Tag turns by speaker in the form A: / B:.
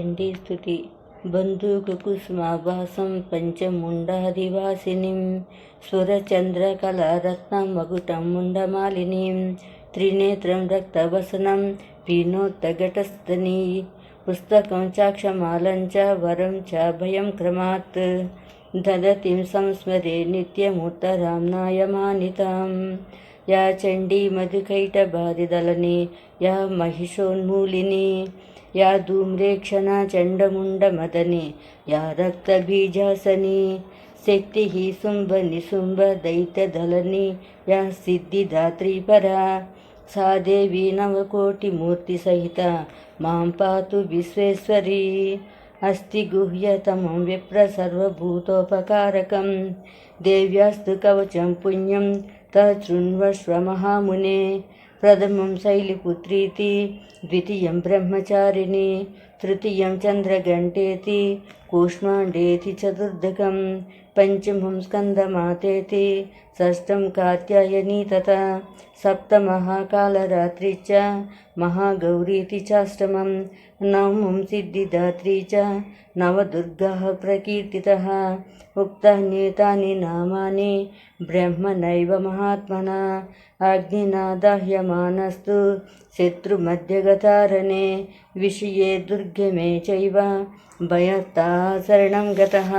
A: चण्डीस्तुति बन्धुकुसुमाभासं पञ्चमुण्डादिवासिनीं स्वरचन्द्रकलारत्नं मकुटं मुण्डमालिनीं त्रिनेत्रं रक्तवसनं पीनोत्तघटस्तनी पुस्तकं चाक्षमालं च वरं च भयं क्रमात् ददतीं संस्मरे नित्यमुत्तरां नायमानितां या चण्डी मधुकैटभादिदलनी या महिषोन्मूलिनी या धूम्रेक्षणा चण्डमुण्डमदने या रक्तबीजासनी शक्तिः शुम्भनिशुम्भदैत्यदलनी या सिद्धिदात्री परा सा देवी नवकोटिमूर्तिसहिता मां पातु विश्वेश्वरी अस्ति गुह्यतमं विप्रसर्वभूतोपकारकं देव्यास्तु कवचं पुण्यं तच्छृण्वस्व महामुने प्रथमं शैलपुत्रीति द्वितीयं ब्रह्मचारिणी तृतीयं चन्द्रघण्टेति कूष्माण्डेति चतुर्दकं पञ्चमं स्कन्दमातेति षष्ठं कात्यायनी तथा सप्तमः कालरात्रि च महागौरीति चाष्टमं नवमं सिद्धिदात्री च नवदुर्गाः प्रकीर्तितः उक्तान्येतानि नामानि ब्रह्मणैव महात्मना अग्निना दाह्यमानस्तु शत्रुमध्यगतारणे विषये दुर्गमे चैव भयत्ता शरणं गतः।